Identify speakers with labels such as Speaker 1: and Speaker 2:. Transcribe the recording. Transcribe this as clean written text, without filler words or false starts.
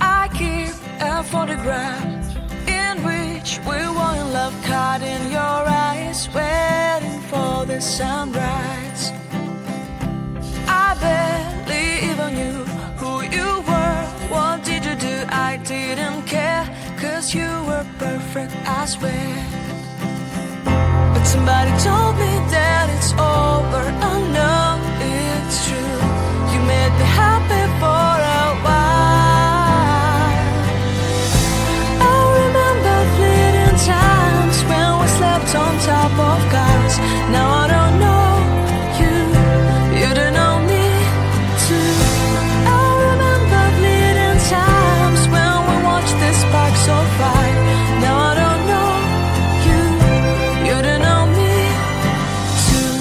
Speaker 1: I keep a photograph in which we were in love, caught in your eyes, waiting for the sunrise. I barely even knew who you were. What did you do? I didn't care, 'cause you were perfect, I swear. But somebody told me that it's over. I know it's true. You made me happy for a while. I remember fleeting times when we slept on top of cars. Now I don't know you, you don't know me too. I remember fleeting times when we watched the sparks so bright. Now I don't know you, you don't know me too.